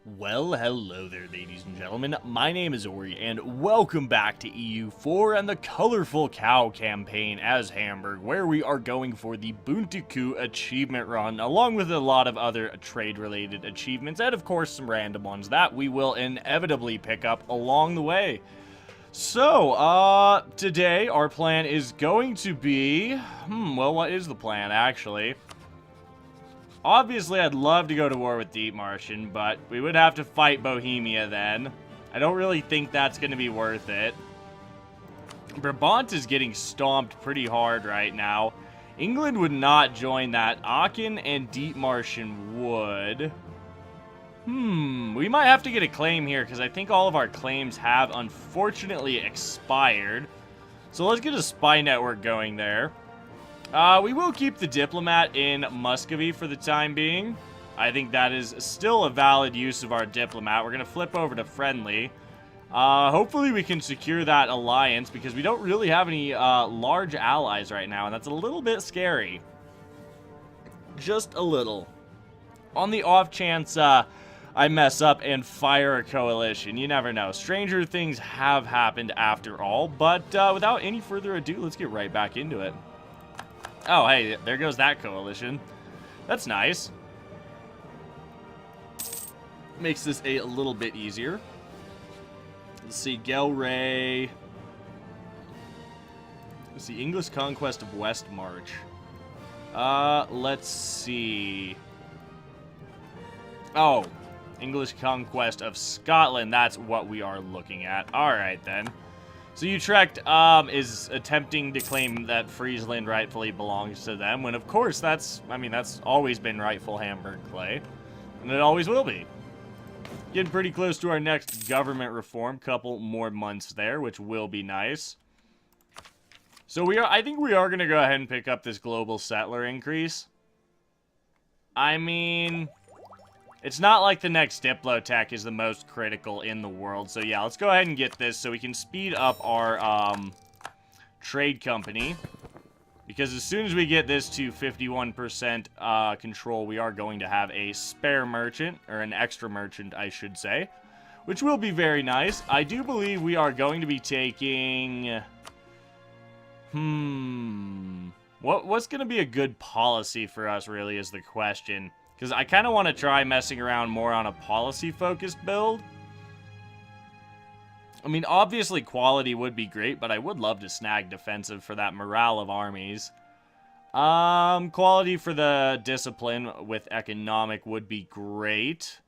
Well, hello there, ladies and gentlemen. My name is Ori, and welcome back to EU4 and the Colorful Cow campaign as Hamburg, where we are going for the Bunte Kuh achievement run, along with a lot of other trade-related achievements, and of course some random ones that we will inevitably pick up along the way. So, today our plan is going to be... well, what is the plan, actually? Obviously, I'd love to go to war with Deep Martian, but we would have to fight Bohemia then. I don't really think that's going to be worth it. Brabant is getting stomped pretty hard right now. England would not join that. Aachen and Deep Martian would. We might have to get a claim here, because I think all of our claims have unfortunately expired. So let's get a spy network going there. We will keep the diplomat in Muscovy for the time being. I think that is still a valid use of our diplomat. We're going to flip over to friendly. Hopefully we can secure that alliance because we don't really have any large allies right now, and that's a little bit scary. Just a little. On the off chance I mess up and fire a coalition, you never know. Stranger things have happened after all, but without any further ado, let's get right back into it. Oh, hey, there goes that coalition. That's nice. Makes this a little bit easier. Let's see, Gelray. Let's see, English conquest of West March. Let's see. Oh, English conquest of Scotland. That's what we are looking at. All right, then. So Utrecht is attempting to claim that Friesland rightfully belongs to them, when of course that's always been rightful Hamburg clay, and it always will be. Getting pretty close to our next government reform, couple more months there, which will be nice. So I think we are going to go ahead and pick up this global settler increase. I mean... it's not like the next Diplotech is the most critical in the world. So yeah, let's go ahead and get this so we can speed up our trade company. Because as soon as we get this to 51% control, we are going to have a spare merchant, or an extra merchant, I should say. Which will be very nice. I do believe we are going to be taking... What's going to be a good policy for us, really, is the question. Because I kind of want to try messing around more on a policy-focused build. I mean, obviously quality would be great, but I would love to snag defensive for that morale of armies. Quality for the discipline with economic would be great.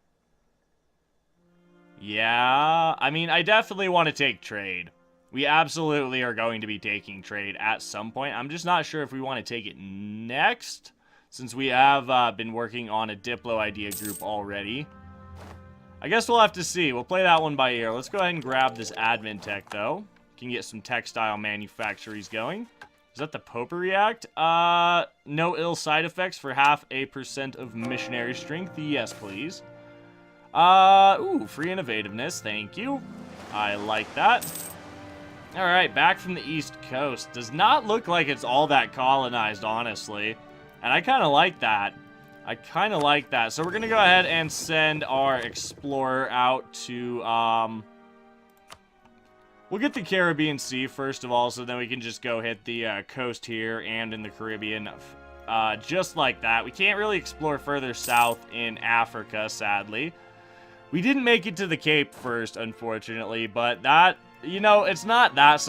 Yeah, I mean, I definitely want to take trade. We absolutely are going to be taking trade at some point. I'm just not sure if we want to take it next, since we have been working on a Diplo idea group already. I guess we'll have to see. We'll play that one by ear. Let's go ahead and grab this admin tech, though. Can get some textile manufactories going. Is that the Popery Act? No ill side effects for 0.5% of missionary strength. Yes, please. Ooh, free innovativeness. Thank you. I like that. Alright, back from the East Coast. Does not look like it's all that colonized, honestly. And I kind of like that. I kind of like that. So we're going to go ahead and send our explorer out to, we'll get the Caribbean Sea first of all, so then we can just go hit the coast here and in the Caribbean, just like that. We can't really explore further south in Africa, sadly. We didn't make it to the Cape first, unfortunately, but that, you know, it's not that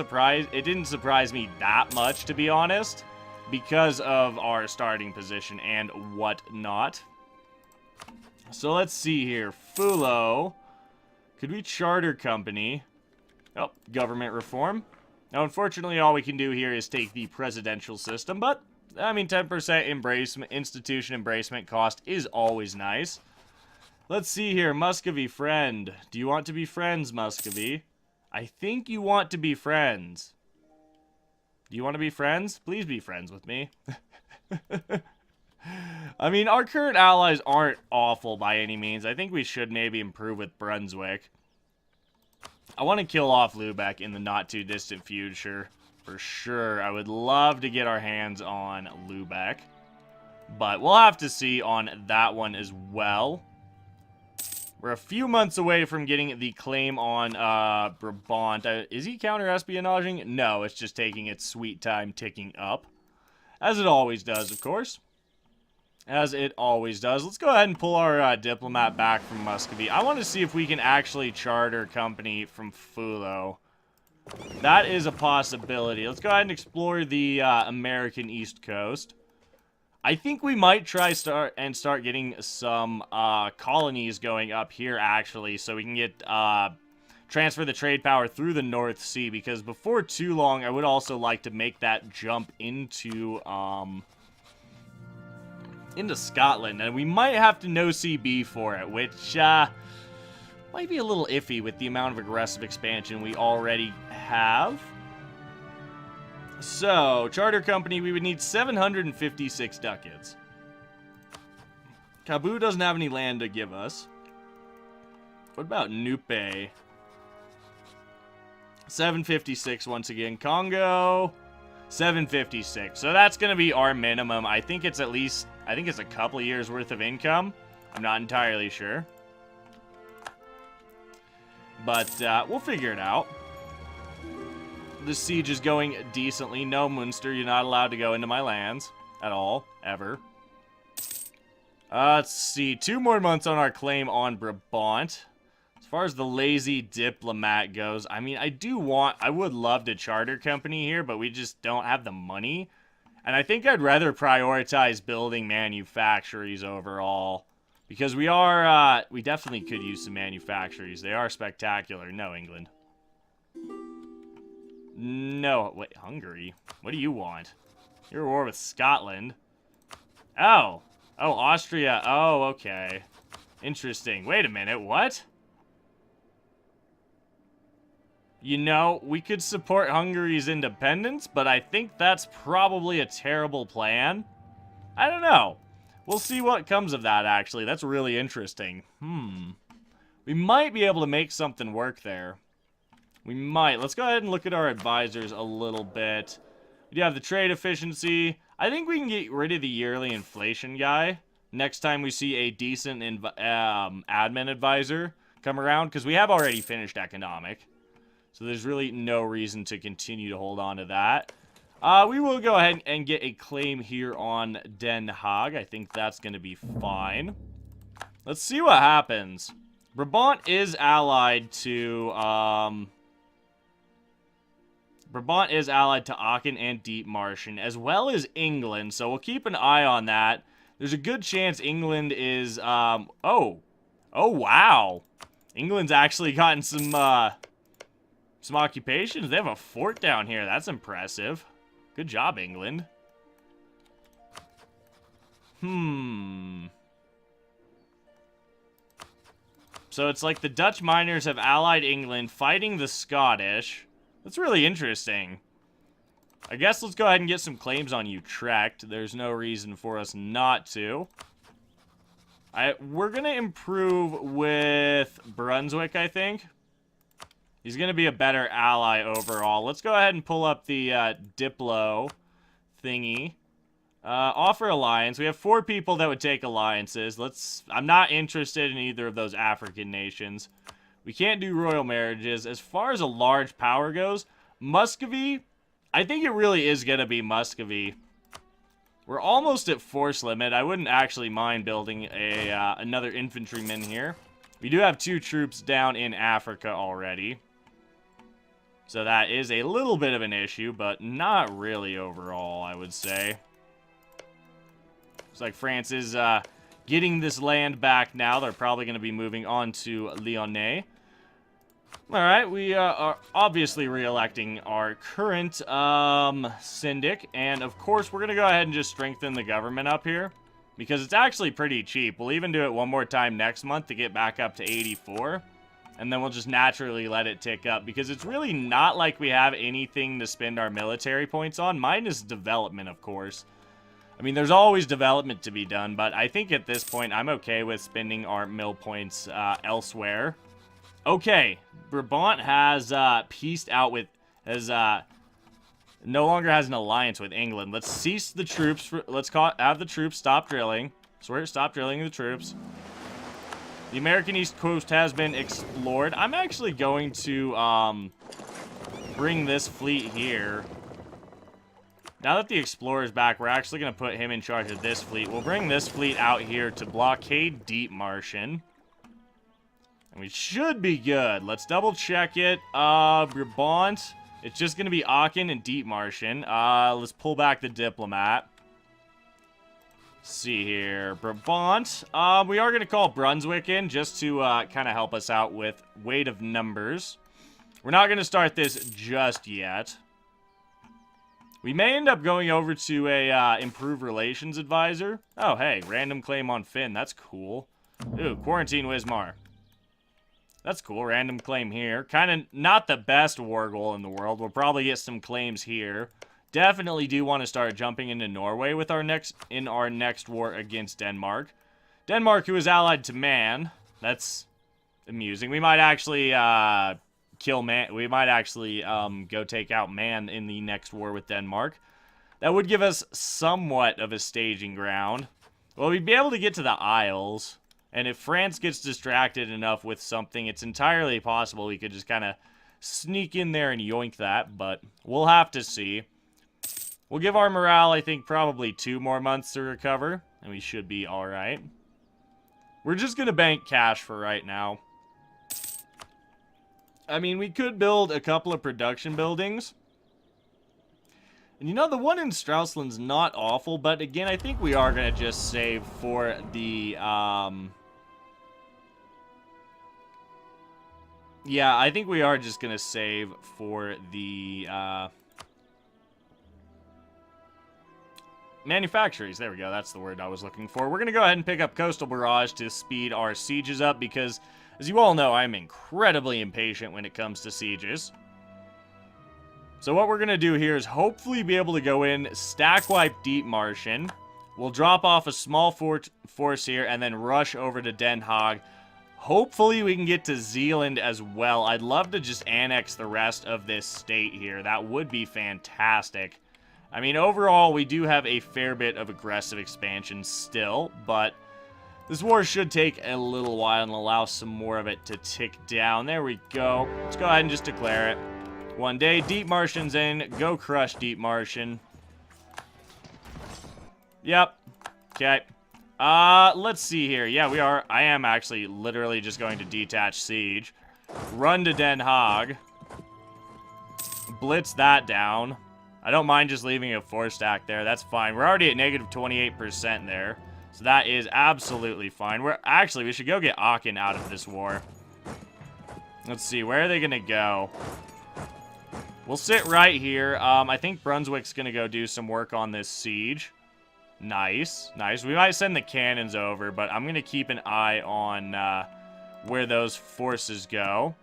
it didn't surprise me that much, to be honest, because of our starting position and whatnot. So let's see here. Fulo. Could we charter company? Oh, government reform. Now, unfortunately, all we can do here is take the presidential system, but, I mean, 10% embracement, institution embracement cost is always nice. Let's see here. Muscovy, friend. Do you want to be friends, Muscovy? I think you want to be friends. Do you want to be friends? Please be friends with me. I mean, our current allies aren't awful by any means. I think we should maybe improve with Brunswick. I want to kill off Lübeck in the not-too-distant future. For sure. I would love to get our hands on Lübeck. But we'll have to see on that one as well. We're a few months away from getting the claim on Brabant. Is he counter-espionaging? No, it's just taking its sweet time ticking up. As it always does, of course. As it always does. Let's go ahead and pull our diplomat back from Muscovy. I want to see if we can actually charter a company from Fulo. That is a possibility. Let's go ahead and explore the American East Coast. I think we might try start getting some colonies going up here, actually, so we can get transfer the trade power through the North Sea, because before too long, I would also like to make that jump into Scotland, and we might have to no CB for it, which might be a little iffy with the amount of aggressive expansion we already have. So, charter company, we would need 756 ducats. Kabul doesn't have any land to give us. What about Nupe? 756 once again. Congo, 756. So that's going to be our minimum. I think it's a couple of years worth of income. I'm not entirely sure. But we'll figure it out. The siege is going decently. No, Munster, you're not allowed to go into my lands at all, ever. Let's see. 2 more months on our claim on Brabant. As far as the lazy diplomat goes, I mean, I would love to charter company here, but we just don't have the money. And I think I'd rather prioritize building manufactories overall. Because we definitely could use some manufactories. They are spectacular. No, England. No, wait, Hungary? What do you want? You're at war with Scotland. Oh. Oh, Austria. Oh, okay. Interesting. Wait a minute, what? You know, we could support Hungary's independence, but I think that's probably a terrible plan. I don't know. We'll see what comes of that, actually. That's really interesting. We might be able to make something work there. We might. Let's go ahead and look at our advisors a little bit. We do have the trade efficiency. I think we can get rid of the yearly inflation guy next time we see a decent admin advisor come around, because we have already finished economic. So there's really no reason to continue to hold on to that. We will go ahead and get a claim here on Den Haag. I think that's going to be fine. Let's see what happens. Brabant is allied to Aachen and Deep Martian, as well as England, so we'll keep an eye on that. There's a good chance England is, oh, wow. England's actually gotten some occupations. They have a fort down here. That's impressive. Good job, England. So it's like the Dutch miners have allied England, fighting the Scottish. That's really interesting. I guess let's go ahead and get some claims on Utrecht. There's no reason for us not to. We're going to improve with Brunswick, I think. He's going to be a better ally overall. Let's go ahead and pull up the Diplo thingy. Offer alliance. We have 4 people that would take alliances. I'm not interested in either of those African nations. We can't do royal marriages. As far as a large power goes, Muscovy, I think it really is going to be Muscovy. We're almost at force limit. I wouldn't actually mind building another infantryman here. We do have 2 troops down in Africa already. So that is a little bit of an issue, but not really overall, I would say. Looks like France is getting this land back now. They're probably going to be moving on to Lyonnais. Alright, we are obviously re-electing our current syndic. And of course, we're going to go ahead and just strengthen the government up here, because it's actually pretty cheap. We'll even do it one more time next month to get back up to 84. And then we'll just naturally let it tick up, because it's really not like we have anything to spend our military points on. Mine is development, of course. I mean, there's always development to be done, but I think at this point, I'm okay with spending our mill points elsewhere. Okay, Brabant has pieced out with, no longer has an alliance with England. Let's cease the troops, have the troops stop drilling. Stop drilling the troops. The American East Coast has been explored. I'm actually going to bring this fleet here. Now that the Explorer's back, we're actually going to put him in charge of this fleet. We'll bring this fleet out here to blockade Deep Martian. And we should be good. Let's double check it. Brabant. It's just going to be Aachen and Deep Martian. Let's pull back the Diplomat. Let's see here. Brabant. We are going to call Brunswick in just to kind of help us out with weight of numbers. We're not going to start this just yet. We may end up going over to a improved relations advisor. Oh, hey, random claim on Finn. That's cool. Ooh, quarantine Wismar. That's cool. Random claim here. Kind of not the best war goal in the world. We'll probably get some claims here. Definitely do want to start jumping into Norway with our next war against Denmark. Denmark, who is allied to Man. That's amusing. We might actually kill Man. We might actually go take out Man in the next war with Denmark. That would give us somewhat of a staging ground. Well, we'd be able to get to the Isles. And if France gets distracted enough with something, it's entirely possible we could just kind of sneak in there and yoink that. But we'll have to see. We'll give our morale, I think, probably 2 more months to recover. And we should be alright. We're just going to bank cash for right now. I mean, we could build a couple of production buildings. And you know, the one in Straussland's not awful, but again, I think we are going to just save for the, yeah, I think we are just going to save for the, manufactories. There we go, that's the word I was looking for. We're going to go ahead and pick up Coastal Barrage to speed our sieges up, because as you all know, I'm incredibly impatient when it comes to sieges. So what we're going to do here is hopefully be able to go in, stack wipe Deep Martian. We'll drop off a small force here and then rush over to Den Haag. Hopefully we can get to Zealand as well. I'd love to just annex the rest of this state here. That would be fantastic. I mean, overall, we do have a fair bit of aggressive expansion still, but this war should take a little while and allow some more of it to tick down. There we go. Let's go ahead and just declare it. One day, Deep Martian's in. Go crush Deep Martian. Yep. Okay. Let's see here. Yeah, we are. I am actually literally just going to detach siege. Run to Den Haag. Blitz that down. I don't mind just leaving a 4-stack there. That's fine. We're already at negative 28% there. So that is absolutely fine. We should go get Aachen out of this war. Let's see, where are they going to go? We'll sit right here. I think Brunswick's going to go do some work on this siege. Nice, nice. We might send the cannons over, but I'm going to keep an eye on where those forces go.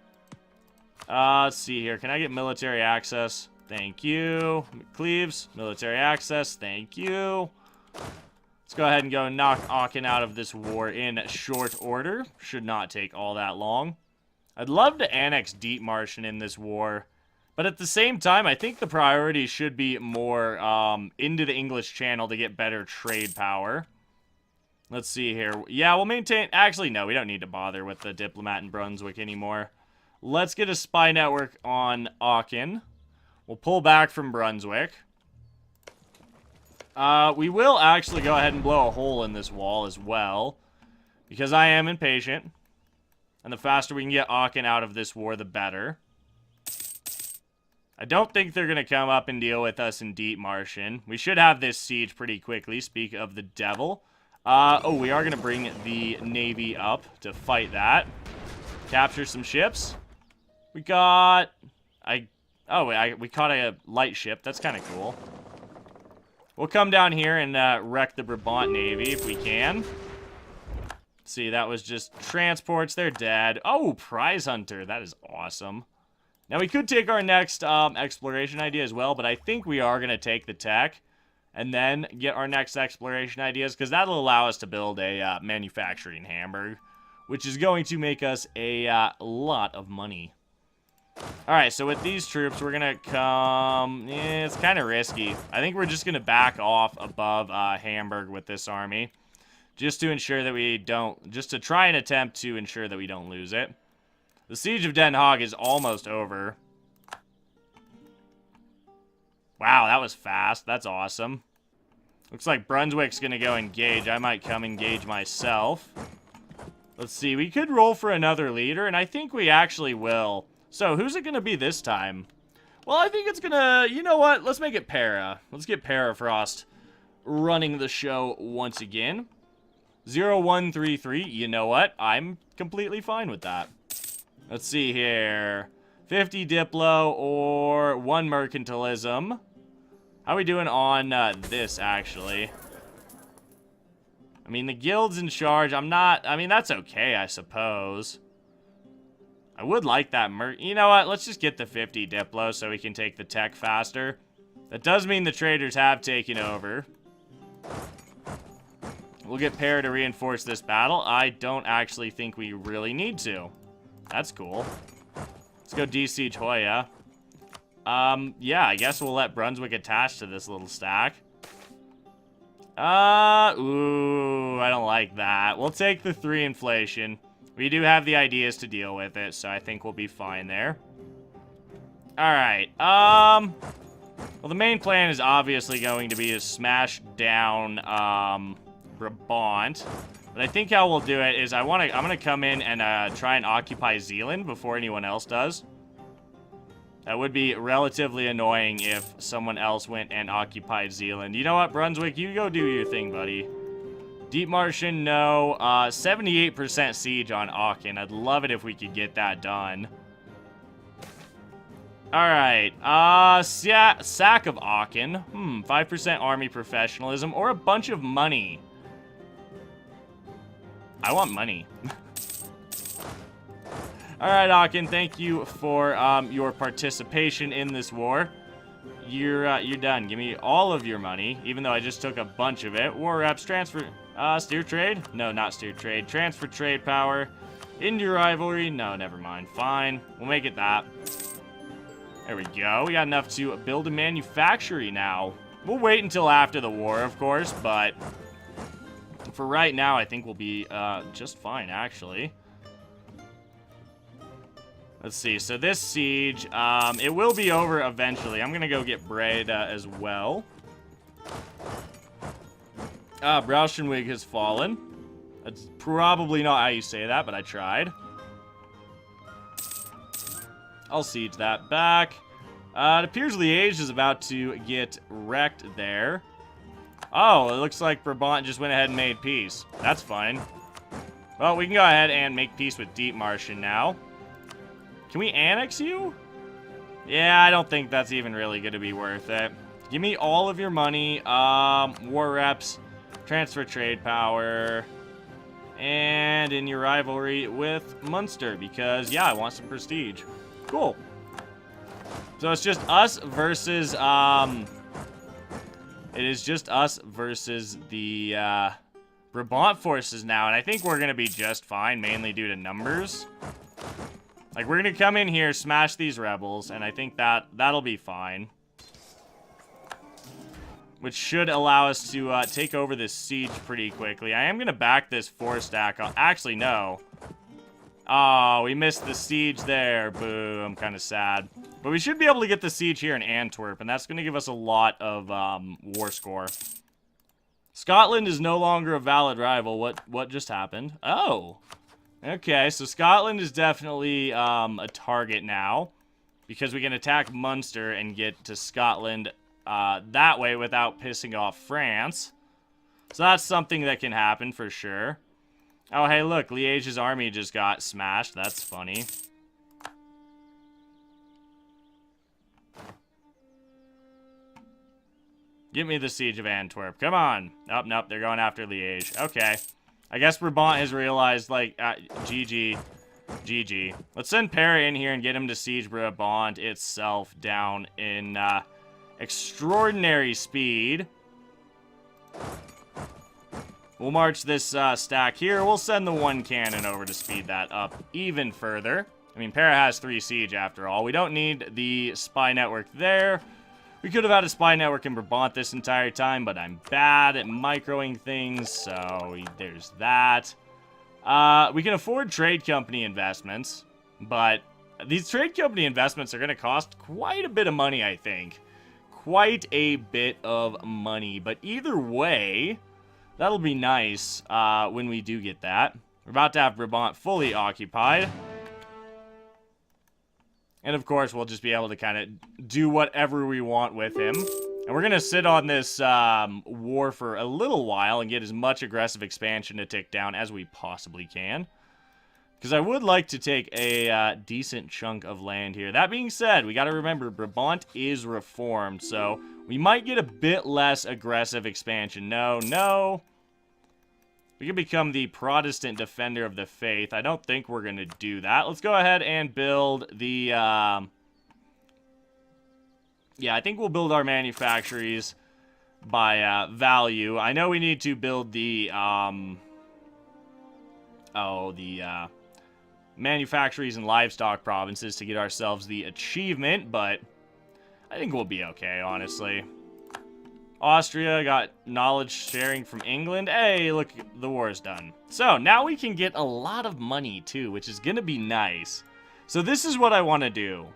Let's see here. Can I get military access? Thank you. Cleaves, military access. Thank you. Let's go ahead and go knock Aachen out of this war in short order. Should not take all that long. I'd love to annex Deep Martian in this war. But at the same time, I think the priority should be more into the English Channel to get better trade power. Let's see here. Yeah, we'll maintain... Actually, no, we don't need to bother with the Diplomat in Brunswick anymore. Let's get a spy network on Aachen. We'll pull back from Brunswick. We will actually go ahead and blow a hole in this wall as well, because I am impatient. And the faster we can get Aachen out of this war, the better. I don't think they're going to come up and deal with us in Deep Martian. We should have this siege pretty quickly, speak of the devil. Oh, we are going to bring the Navy up to fight that. Capture some ships. We got... we caught a light ship. That's kind of cool. We'll come down here and wreck the Brabant Navy if we can. See, that was just transports. They're dead. Oh, prize hunter. That is awesome. Now, we could take our next exploration idea as well, but I think we are going to take the tech and then get our next exploration ideas, because that'll allow us to build a manufacturing in Hamburg, which is going to make us a lot of money. Alright, so with these troops, we're going to come... Yeah, it's kind of risky. I think we're just going to back off above Hamburg with this army. just to ensure that we don't, just to try and attempt to ensure that we don't lose it. The Siege of Den Haag is almost over. Wow, that was fast. That's awesome. Looks like Brunswick's gonna go engage. I might come engage myself. Let's see, we could roll for another leader, and I think we actually will. So, who's it gonna be this time? Well, I think it's gonna, you know what? Let's make it Para. Let's get Parafrost running the show once again. 0133, you know what? I'm completely fine with that. Let's see here. 50 Diplo or 1 Mercantilism. How are we doing on this, actually? I mean, the guild's in charge. I mean, that's okay, I suppose. I would like that you know what? Let's just get the 50 Diplo so we can take the tech faster. That does mean the traders have taken over. We'll get Para to reinforce this battle. I don't actually think we really need to. That's cool. Let's go de-siege Hoya. Yeah, I guess we'll let Brunswick attach to this little stack. Ooh, I don't like that. We'll take the 3 inflation. We do have the ideas to deal with it, so I think we'll be fine there. Alright, well, the main plan is obviously going to be to smash down, Brabant. But I think how we'll do it is I'm gonna come in and, try and occupy Zealand before anyone else does. That would be relatively annoying if someone else went and occupied Zealand. You know what, Brunswick? You go do your thing, buddy. Deep Martian, no. 78% siege on Aachen. I'd love it if we could get that done. Alright. Sack of Aachen. 5% army professionalism or a bunch of money. I want money. Alright, Aachen, thank you for your participation in this war. You're done. Give me all of your money, even though I just took a bunch of it. War reps, transfer, steer trade? No, not steer trade. Transfer trade power. India rivalry? No, never mind. Fine. We'll make it that. There we go. We got enough to build a manufactory now. We'll wait until after the war, of course, but for right now, I think we'll be just fine, actually. Let's see, so this siege, it will be over eventually. I'm gonna go get Breda as well. Braunschweig has fallen. That's probably not how you say that, but I tried. I'll siege that back. It appears Liège is about to get wrecked there. Oh, it looks like Brabant just went ahead and made peace. That's fine. Well, we can go ahead and make peace with Deep Martian now. Can we annex you? Yeah, I don't think that's even really going to be worth it. Give me all of your money, war reps, transfer trade power, and in your rivalry with Munster, because, yeah, I want some prestige. Cool. So it's just us versus, it is just us versus the, Brabant forces now, and I think we're going to be just fine, mainly due to numbers. Like, we're going to come in here, smash these rebels, and I think that'll be fine. Which should allow us to take over this siege pretty quickly. I am going to back this 4-stack. Actually, no. Oh, we missed the siege there. Boo, I'm kind of sad. But we should be able to get the siege here in Antwerp, and that's going to give us a lot of war score. Scotland is no longer a valid rival. What just happened? Oh. Okay, so Scotland is definitely a target now, because we can attack Munster and get to Scotland that way without pissing off France. So that's something that can happen for sure. Oh, hey, look, Liège's army just got smashed. That's funny. Give me the siege of Antwerp. Come on. Oh, nope, they're going after Liège. Okay. I guess Brabant has realized, like, GG. GG. Let's send Para in here and get him to siege Brabant itself down in extraordinary speed. We'll march this stack here. We'll send the 1 cannon over to speed that up even further. I mean, Para has 3 siege after all. We don't need the spy network there. We could have had a spy network in Brabant this entire time, but I'm bad at microing things, so there's that. We can afford trade company investments, but these trade company investments are going to cost quite a bit of money, I think. Quite a bit of money, but either way, that'll be nice when we do get that. We're about to have Brabant fully occupied. And of course, we'll just be able to kind of do whatever we want with him. And we're going to sit on this war for a little while and get as much aggressive expansion to tick down as we possibly can. Because I would like to take a decent chunk of land here. That being said, we got to remember, Brabant is reformed, so we might get a bit less aggressive expansion. No. We can become the Protestant defender of the faith. I don't think we're going to do that. Let's go ahead and build the... Yeah, I think we'll build our manufactories by value. I know we need to build the... manufactories and livestock provinces to get ourselves the achievement, but I think we'll be okay, honestly. Austria got knowledge sharing from England. Hey, look, the war is done. So now we can get a lot of money too, which is gonna be nice. So this is what I want to do.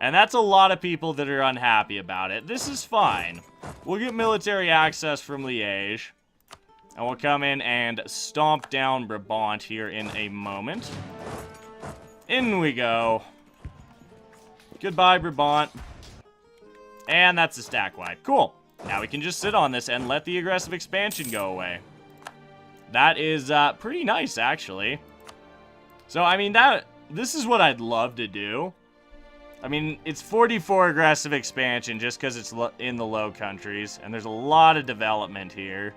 And that's a lot of people that are unhappy about it. This is fine. We'll get military access from Liège. And we'll come in and stomp down Brabant here in a moment. In we go. Goodbye, Brabant. And that's a stack wipe. Cool. Now we can just sit on this and let the aggressive expansion go away. That is pretty nice, actually. So, I mean, this is what I'd love to do. I mean, it's 44 aggressive expansion just because it's in the Low Countries. And there's a lot of development here.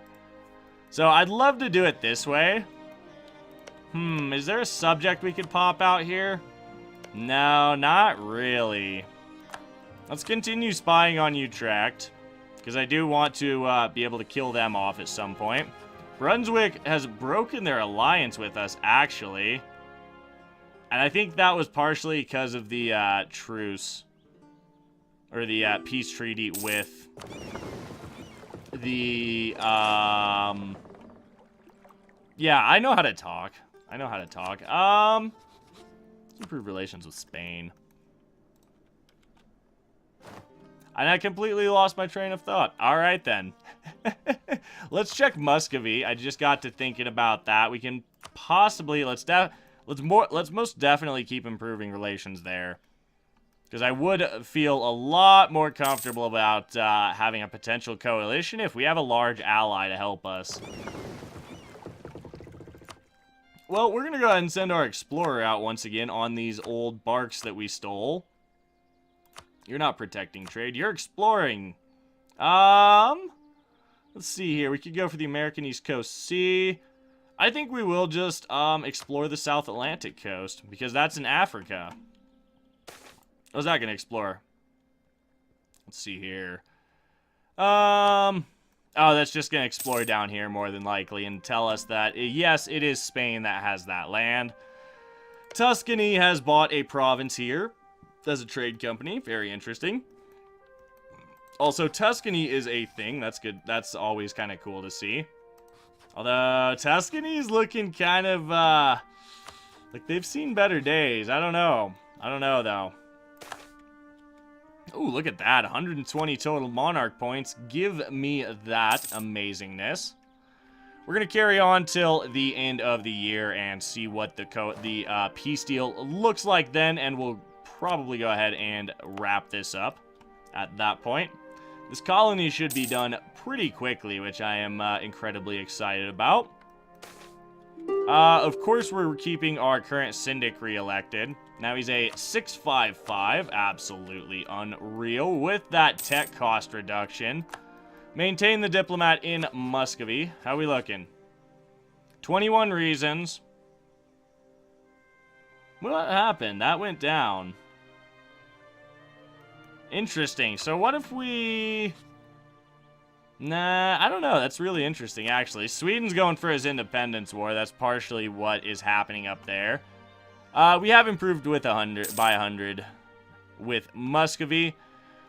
So, I'd love to do it this way. Is there a subject we could pop out here? No, not really. Let's continue spying on Utrecht, because I do want to be able to kill them off at some point. Brunswick has broken their alliance with us, actually. And I think that was partially because of the truce, or the peace treaty with the... Yeah, I know how to talk. Improve relations with Spain. And I completely lost my train of thought. All right, then. Let's check Muscovy. I just got to thinking about that. We can possibly... Let's most definitely keep improving relations there. Because I would feel a lot more comfortable about having a potential coalition if we have a large ally to help us. Well, we're going to go ahead and send our explorer out once again on these old barks that we stole. You're not protecting trade. You're exploring. Let's see here. We could go for the American East Coast Sea. I think we will just explore the South Atlantic coast because that's in Africa. What's that gonna explore? Let's see here. Oh, that's just gonna explore down here more than likely and tell us that yes, it is Spain that has that land. Tuscany has bought a province here. As a trade company. Very interesting. Also, Tuscany is a thing. That's good. That's always kind of cool to see. Although, Tuscany is looking kind of, like they've seen better days. I don't know. Though. Ooh, look at that. 120 total monarch points. Give me that amazingness. We're going to carry on till the end of the year and see what the peace deal looks like then, and we'll probably go ahead and wrap this up at that point. This colony should be done pretty quickly, which I am incredibly excited about. Of course, we're keeping our current syndic re-elected. Now he's a 655, absolutely unreal, with that tech cost reduction. Maintain the diplomat in Muscovy. How we looking? 21 reasons. What happened? That went down. Interesting. So what if we... Nah, I don't know. That's really interesting, actually. Sweden's going for his independence war. That's partially what is happening up there. We have improved with 100 by 100 with Muscovy.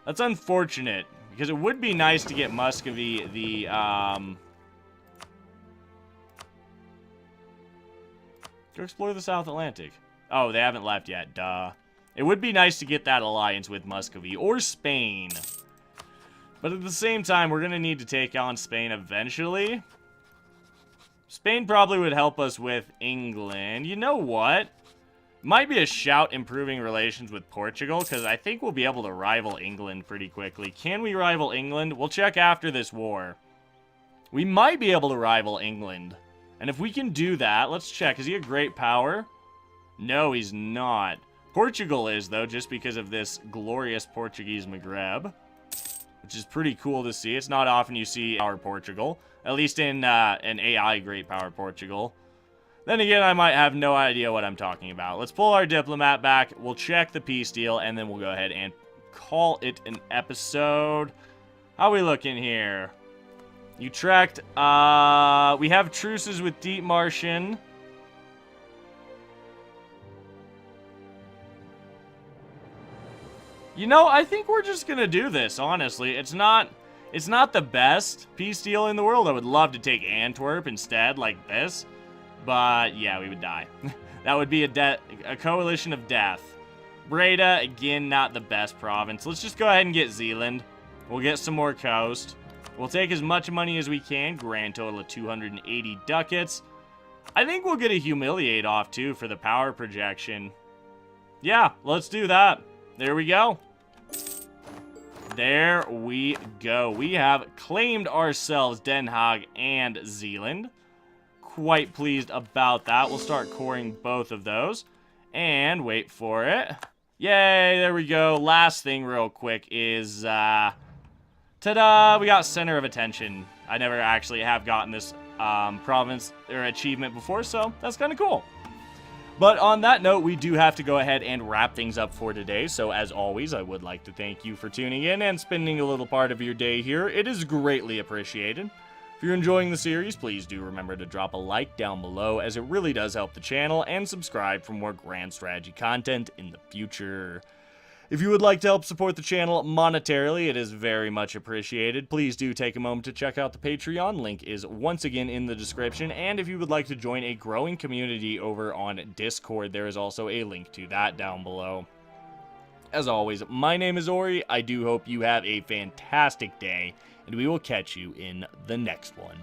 That's unfortunate, because it would be nice to get Muscovy the, Go explore the South Atlantic. Oh, they haven't left yet, duh. It would be nice to get that alliance with Muscovy, or Spain. But at the same time, we're gonna need to take on Spain eventually. Spain probably would help us with England. You know what? Might be a shout improving relations with Portugal, because I think we'll be able to rival England pretty quickly. Can we rival England? We'll check after this war. We might be able to rival England. And if we can do that, let's check. Is he a great power? No, he's not. Portugal is, though, just because of this glorious Portuguese Maghreb, which is pretty cool to see. It's not often you see our Portugal, at least in an AI great power Portugal. Then again, I might have no idea what I'm talking about. Let's pull our diplomat back. We'll check the peace deal, and then we'll go ahead and call it an episode. How we looking here? Utrecht. We have truces with Deep Martian. You know, I think we're just gonna do this, honestly. It's not the best peace deal in the world. I would love to take Antwerp instead, like this. But, yeah, we would die. That would be a coalition of death. Breda, again, not the best province. Let's just go ahead and get Zealand. We'll get some more coast. We'll take as much money as we can. Grand total of 280 ducats. I think we'll get a humiliate off, too, for the power projection. Yeah, let's do that. There we go. There we go. We have claimed ourselves Den Haag and Zealand. Quite pleased about that. We'll start coring both of those. And wait for it. Yay, there we go. Last thing real quick is, ta-da! We got Center of Attention. I never actually have gotten this province or achievement before, so that's kind of cool. But on that note, we do have to go ahead and wrap things up for today. So as always, I would like to thank you for tuning in and spending a little part of your day here. It is greatly appreciated. If you're enjoying the series, please do remember to drop a like down below, as it really does help the channel, and subscribe for more grand strategy content in the future. If you would like to help support the channel monetarily, it is very much appreciated. Please do take a moment to check out the Patreon. Link is once again in the description. And if you would like to join a growing community over on Discord, there is also a link to that down below. As always, my name is Ori. I do hope you have a fantastic day, and we will catch you in the next one.